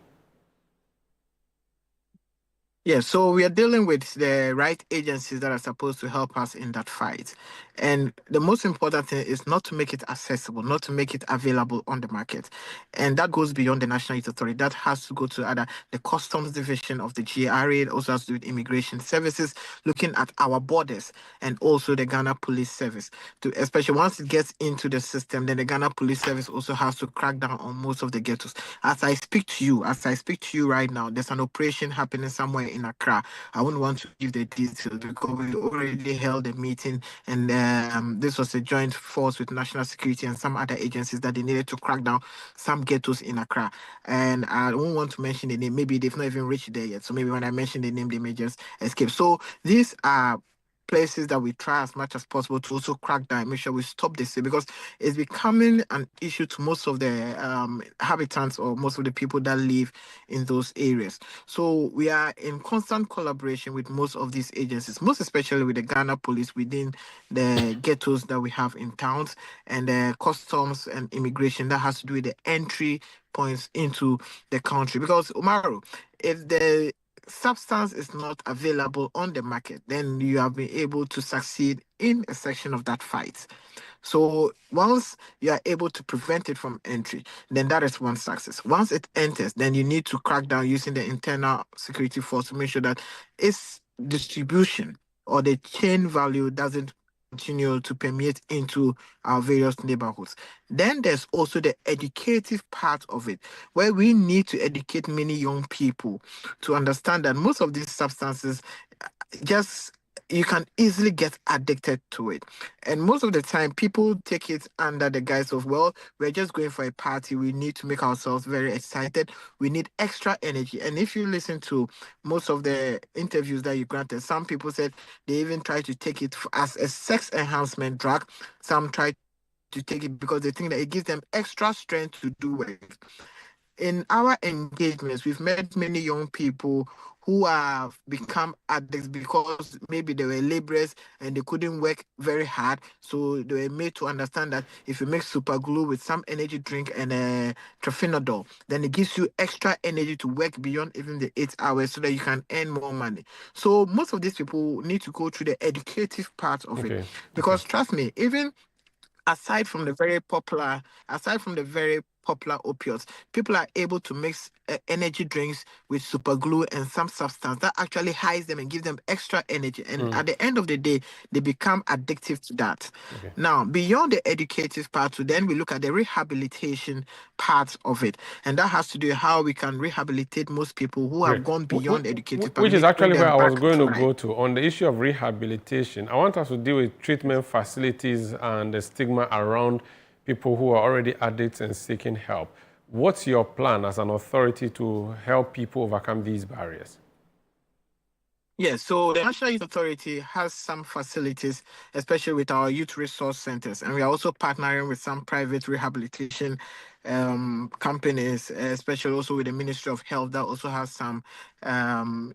Yeah, so we are dealing with the right agencies that are supposed to help us in that fight. And the most important thing is not to make it accessible, not to make it available on the market. And that goes beyond the National Youth Authority. That has to go to either the Customs Division of the GRA. It also has to do with Immigration Services, looking at our borders, and also the Ghana Police Service. Especially once it gets into the system, then the Ghana Police Service also has to crack down on most of the ghettos. As I speak to you right now, there's an operation happening somewhere in Accra. I wouldn't want to give the details because we already held a meeting, and this was a joint force with National Security and some other agencies that they needed to crack down some ghettos in Accra. And I don't want to mention the name. Maybe they've not even reached there yet. So maybe when I mention the name, they may just escape. So these are places that we try as much as possible to also crack down, make sure we stop this, because it's becoming an issue to most of the habitants or most of the people that live in those areas. So we are in constant collaboration with most of these agencies, most especially with the Ghana police within the ghettos that we have in towns, and the customs and immigration that has to do with the entry points into the country. Because Umaru, if the substance is not available on the market, then you have been able to succeed in a section of that fight. So once you are able to prevent it from entry, then that is one success. Once it enters, then you need to crack down using the internal security force to make sure that its distribution or the chain value doesn't continue to permeate into our various neighborhoods. Then there's also the educative part of it, where we need to educate many young people to understand that most of these substances just you can easily get addicted to it. And most of the time, people take it under the guise of, well, we're just going for a party. We need to make ourselves very excited. We need extra energy. And if you listen to most of the interviews that you granted, some people said they even try to take it as a sex enhancement drug. Some try to take it because they think that it gives them extra strength to do work. In our engagements, we've met many young people who have become addicts because maybe they were laborers and they couldn't work very hard. So they were made to understand that if you mix super glue with some energy drink and trophinadol, then it gives you extra energy to work beyond even the 8 hours so that you can earn more money. So most of these people need to go through the educative part of it. Because trust me, even aside from the very popular opioids, people are able to mix energy drinks with super glue and some substance that actually hides them and gives them extra energy. And at the end of the day, they become addictive to that. Now, beyond the educative part, then we look at the rehabilitation part of it. And that has to do with how we can rehabilitate most people who have gone beyond the educative part. Which is actually where I was going to life. go to. On the issue of rehabilitation, I want us to deal with treatment facilities and the stigma around people who are already addicts and seeking help. What's your plan as an authority to help people overcome these barriers? Yes, so the National Youth Authority has some facilities, especially with our youth resource centers, and we are also partnering with some private rehabilitation companies, especially also with the Ministry of Health that also has some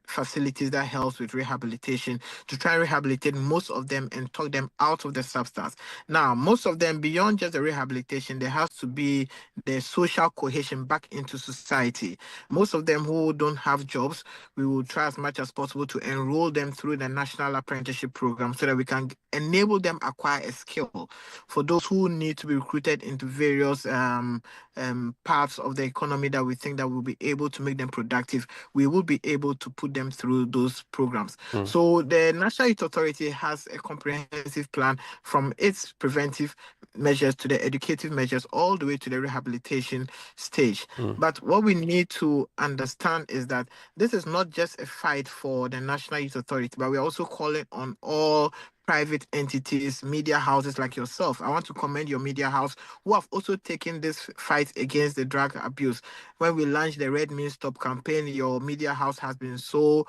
facilities that helps with rehabilitation to try and rehabilitate most of them and talk them out of the substance. Now, most of them, beyond just the rehabilitation, there has to be the social cohesion back into society. Most of them who don't have jobs, we will try as much as possible to enroll them through the National Apprenticeship Program so that we can enable them acquire a skill. For those who need to be recruited into various parts of the economy that we think that will be able to make them productive, we will be able to put them through those programs. So the National Youth Authority has a comprehensive plan from its preventive measures to the educative measures all the way to the rehabilitation stage. But what we need to understand is that this is not just a fight for the National Youth Authority, but we're also calling on all private entities, media houses like yourself. I want to commend your media house who have also taken this fight against the drug abuse. When we launched the Red Means Stop campaign, your media house has been so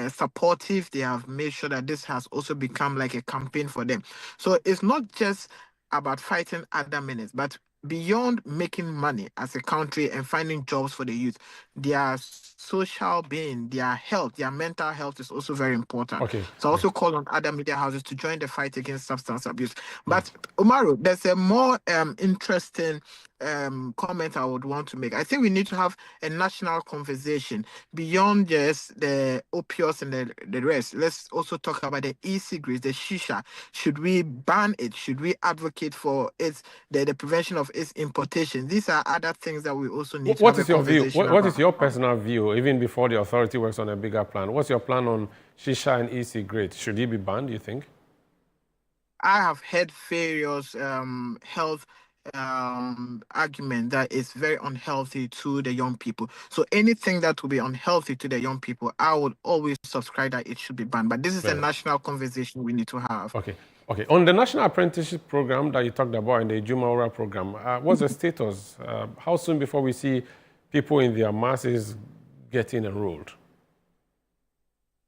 supportive. They have made sure that this has also become like a campaign for them. So it's not just about fighting other menace, but beyond making money as a country and finding jobs for the youth, their social being, their health, their mental health is also very important. So I also call on other media houses to join the fight against substance abuse. But Umaru, there's a more interesting comment I would want to make. I think we need to have a national conversation beyond just the opioids and the rest. Let's also talk about the e-cigarettes, the shisha. Should we ban it? Should we advocate for its the prevention of its importation? These are other things that we also need to have a conversation about. What is your personal view, even before the authority works on a bigger plan? What's your plan on shisha and e-cigarettes? Should it be banned, do you think? I have heard various health argument that is very unhealthy to the young people. So anything that will be unhealthy to the young people, I would always subscribe that it should be banned. But this is a national conversation we need to have. Okay. On the National Apprenticeship Program that you talked about in the Jumaura program, what's the status? How soon before we see people in their masses getting enrolled?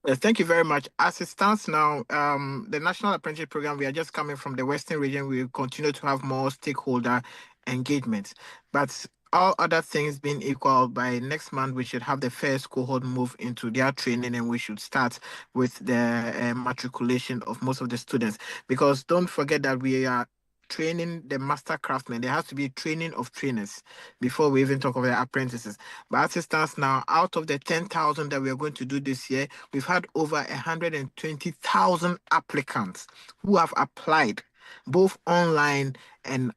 Thank you very much. As it stands now, the National Apprenticeship Program, we are just coming from the Western region. We will continue to have more stakeholder engagement. But all other things being equal, by next month, we should have the first cohort move into their training, and we should start with the matriculation of most of the students. Because don't forget that we are training the master craftsmen. There has to be training of trainers before we even talk of the apprentices. But as it stands now, out of the 10,000 that we are going to do this year, we've had over 120,000 applicants who have applied, both online and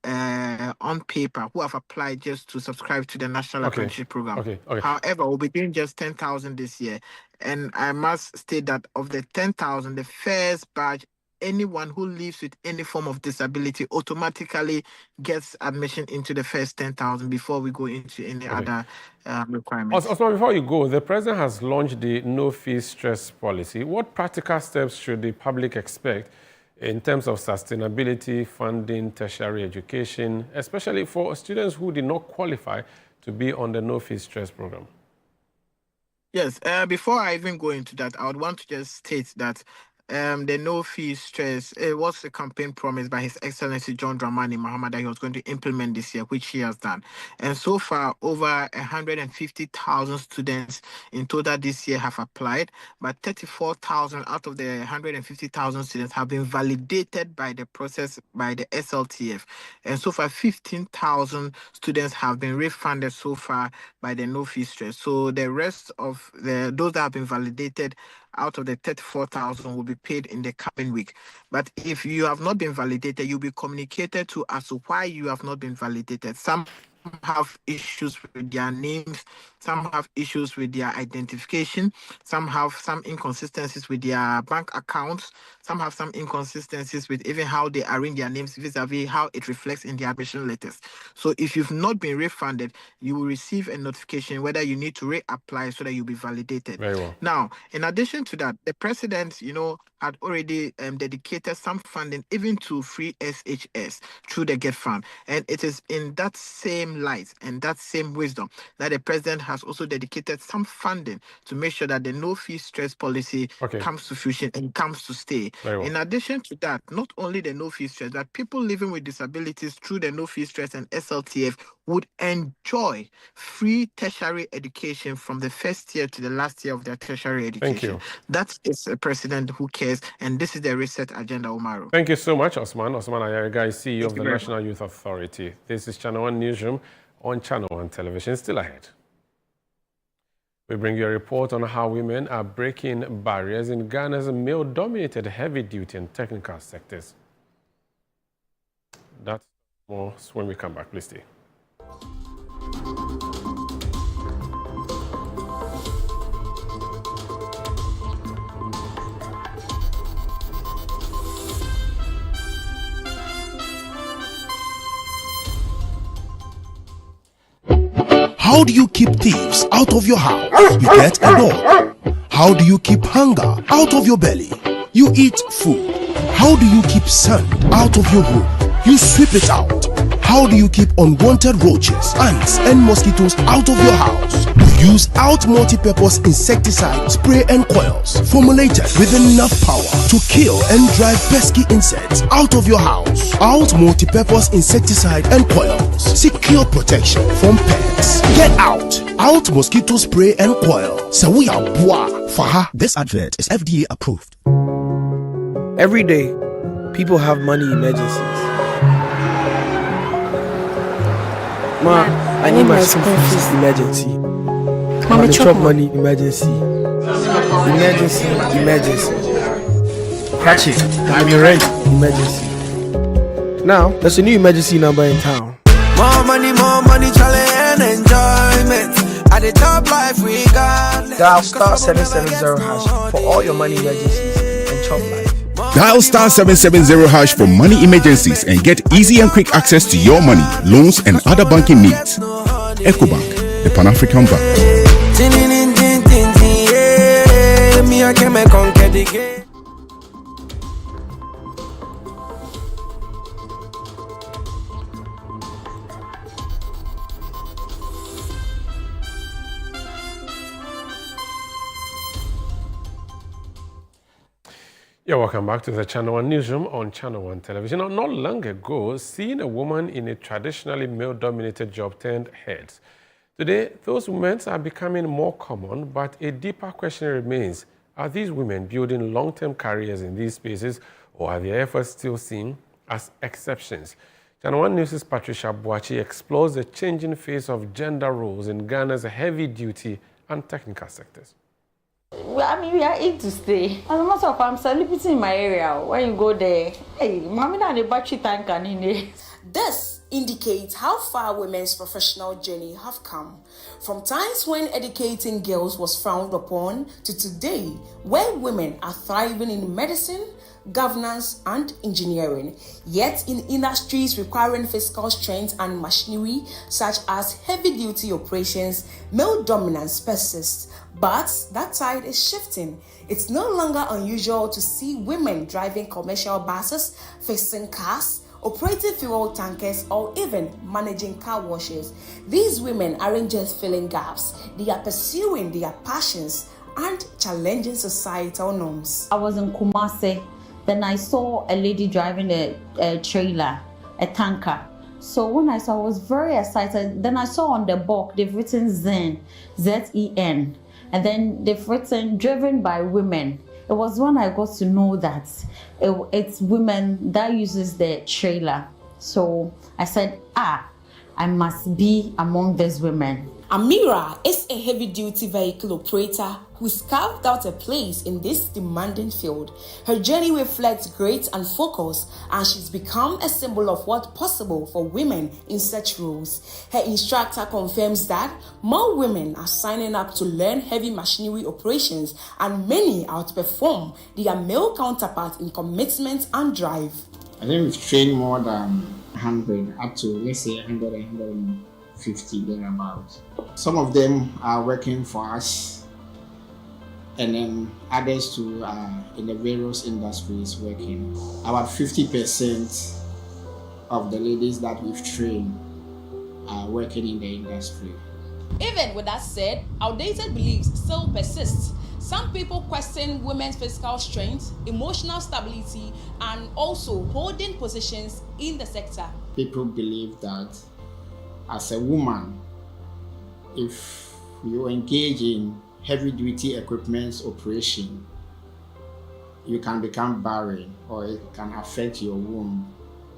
on paper, who have applied just to subscribe to the National Apprenticeship Program. Okay. However, we'll be doing just 10,000 this year. And I must state that of the 10,000, the first batch, anyone who lives with any form of disability automatically gets admission into the first 10,000 before we go into any other requirements. Also, before you go, the president has launched the no-fee stress policy. What practical steps should the public expect in terms of sustainability, funding, tertiary education, especially for students who did not qualify to be on the no-fee stress program? Yes, before I even go into that, I would want to just state that the no-fee stress, it was a campaign promise by His Excellency John Dramani Mahama that he was going to implement this year, which he has done. And so far, over 150,000 students in total this year have applied, but 34,000 out of the 150,000 students have been validated by the process, by the SLTF. And so far, 15,000 students have been refunded so far by the no-fee stress. So the rest of those that have been validated out of the 34,000 will be paid in the coming week. But if you have not been validated, you'll be communicated to as to why you have not been validated. Some have issues with their names, some have issues with their identification, some have some inconsistencies with their bank accounts, some have some inconsistencies with even how they arrange their names vis-a-vis how it reflects in their admission letters. So if you've not been refunded, you will receive a notification whether you need to reapply so that you'll be validated. Very well. Now, in addition to that, the president, had already dedicated some funding even to free SHS through the GET Fund. And it is in that same light and that same wisdom that the president has also dedicated some funding to make sure that the no-fee stress policy comes to fruition and comes to stay. Very well. In addition to that, not only the no-fee stress, but people living with disabilities through the no-fee stress and SLTF would enjoy free tertiary education from the first year to the last year of their tertiary education. Thank you. That is a president who cares, and this is the reset agenda, Umaru. Thank you so much, Osman. Osman Ayariga is CEO of the very National Youth Authority. This is Channel One Newsroom on Channel One Television. Still ahead, we bring you a report on how women are breaking barriers in Ghana's male-dominated heavy-duty and technical sectors. That's more when we come back. Please stay. How do you keep thieves out of your house? You get a dog. How do you keep hunger out of your belly? You eat food. How do you keep sand out of your room? You sweep it out. How do you keep unwanted roaches, ants, and mosquitoes out of your house? You use Out multi-purpose insecticide spray and coils formulated with enough power to kill and drive pesky insects out of your house. Out multi-purpose insecticide and coils. Secure protection from pests. Get out. Out mosquito spray and coil. So we are bois. Faha. This advert is FDA approved. Every day, people have money emergencies. Ma, I need my school fees emergency. Mommy, chop money emergency. Emergency, emergency. Catch it. I'm your rent emergency. Now, there's a new emergency number in town. More money, challenge and enjoyment. At the top life we got. Dial star 770 hash for all your money emergencies and chop life. Dial star 770 hash for money emergencies and get easy and quick access to your money, loans, and other banking needs. EcoBank, the Pan-African Bank. Yeah, welcome back to the Channel One Newsroom on Channel One Television. Now, not long ago, seeing a woman in a traditionally male-dominated job turned heads. Today, those women are becoming more common, but a deeper question remains. Are these women building long-term careers in these spaces, or are their efforts still seen as exceptions? Channel One News' Patricia Boachi explores the changing face of gender roles in Ghana's heavy-duty and technical sectors. I mean, we are in to stay. As a matter of fact, I'm celebrating in my area. When you go there, hey, mommy, na the battery tank and in there. This indicates how far women's professional journey have come. From times when educating girls was frowned upon to today, where women are thriving in medicine, governance, and engineering. Yet in industries requiring physical strength and machinery, such as heavy-duty operations, male dominance persists. But that tide is shifting. It's no longer unusual to see women driving commercial buses, fixing cars, operating fuel tankers, or even managing car washes. These women aren't just filling gaps. They are pursuing their passions and challenging societal norms. I was in Kumasi. Then I saw a lady driving a trailer, a tanker. So when I saw, I was very excited. Then I saw on the box, they've written Zen, Z-E-N. And then they've written driven by women. It was when I got to know that it's women that uses the trailer. So I said, I must be among these women. Amira is a heavy-duty vehicle operator who's carved out a place in this demanding field. Her journey reflects grit and focus, and she's become a symbol of what's possible for women in such roles. Her instructor confirms that more women are signing up to learn heavy machinery operations, and many outperform their male counterparts in commitment and drive. I think we've trained more than 100, up to, let's say, 100 and 150 thereabouts. Some of them are working for us, and then others too are in the various industries working. About 50% of the ladies that we've trained are working in the industry. Even with that said, outdated beliefs still persist. Some people question women's physical strength, emotional stability, and also holding positions in the sector. People believe that as a woman, if you engage in heavy-duty equipment operation, you can become barren, or it can affect your womb,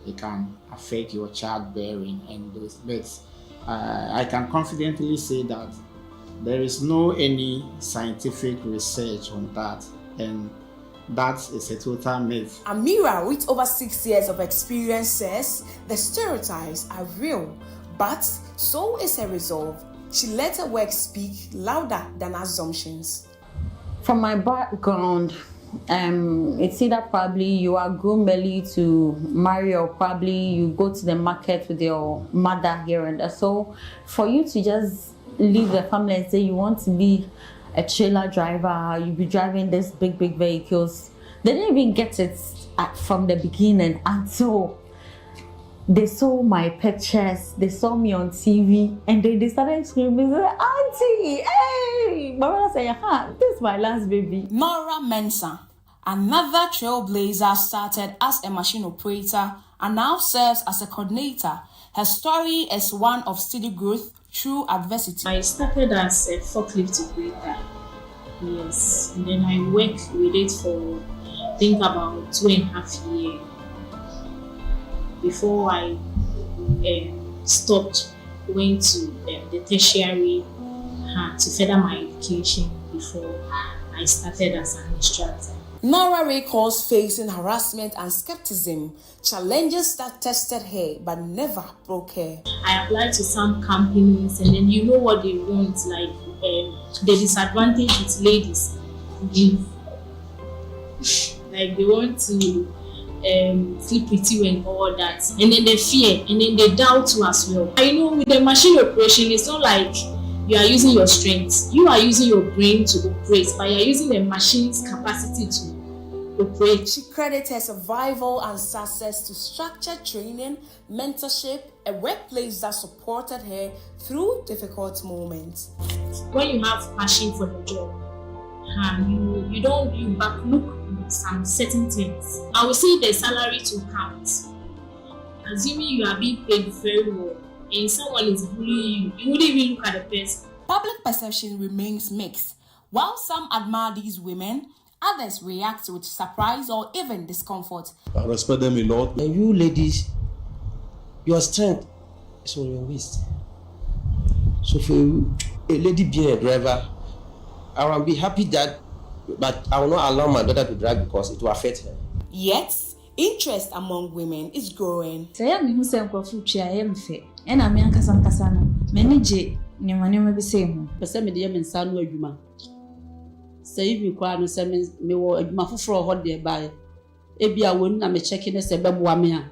it can affect your childbearing and those bits. I can confidently say that there is no any scientific research on that, and that is a total myth. Amira, with over 6 years of experience, says the stereotypes are real, but so is her resolve. She let her work speak louder than assumptions. From my background, it's either probably you are groom early to marry, or probably you go to the market with your mother here and there. So for you to just leave the family and say you want to be a trailer driver, you be driving these big vehicles, they didn't even get it from the beginning until they saw my pictures, they saw me on TV, and they started screaming, "Auntie, hey!" Mama said, "This is my last baby." Nora Mensah, another trailblazer, started as a machine operator and now serves as a coordinator. Her story is one of steady growth through adversity. I started as a forklift operator, yes, and then I worked with it for I think about 2.5 years before I stopped going to the tertiary to further my education before I started as an instructor. Nora recalls facing harassment and skepticism, challenges that tested her but never broke her. I applied to some companies, and then you know what they want, like the disadvantage with ladies give. Like they want to sleep with you and all that, and then they fear, and then they doubt you as well. I know with the machine operation, it's not like you are using your strength, you are using your brain to operate, but you are using the machine's capacity to operate. She credits her survival and success to structured training, mentorship, a workplace that supported her through difficult moments. When you have passion for the job, you don't back look some certain things. I will say the salary to count. Assuming you are being paid very well and someone is bullying you, you wouldn't even look at the person. Public perception remains mixed. While some admire these women, others react with surprise or even discomfort. I respect them a lot. And you ladies, your strength is on your waist. So for a lady being a driver, I will be happy that, but I will not allow my daughter to drive because it will affect her. Yet, interest among women is growing. Say me who say nkofo twa am fe. E na me ankasa no. Me ni je nyama bi say ho. Pese me de me nsa no adwuma. Say bi kwa no say me wo adwuma foforo ho de bae. E bia wonu na me check ne say beboa me a.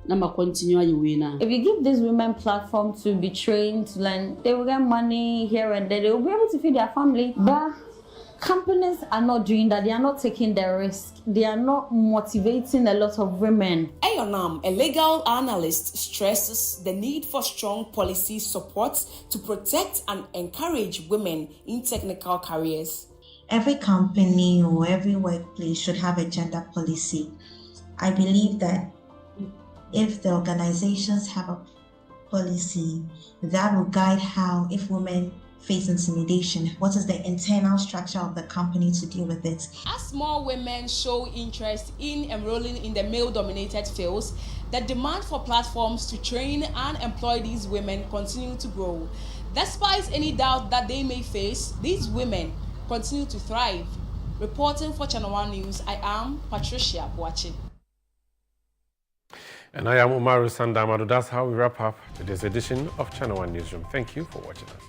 Na ma continue aye we na. If you give these women platform to be trained to learn, they will get money here and there. They will be able to feed their family. But companies are not doing that. They are not taking the risk. They are not motivating a lot of women. Ayonam, a legal analyst, stresses the need for strong policy support to protect and encourage women in technical careers. Every company or every workplace should have a gender policy. I believe that if the organizations have a policy, that will guide how, if women face intimidation, what is the internal structure of the company to deal with it. As more women show interest in enrolling in the male-dominated fields, the demand for platforms to train and employ these women continue to grow. Despite any doubt that they may face, these women continue to thrive. Reporting for Channel 1 News, I am Patricia Boachi. And I am Umaru Sandamado. That's how we wrap up today's edition of Channel 1 Newsroom. Thank you for watching us.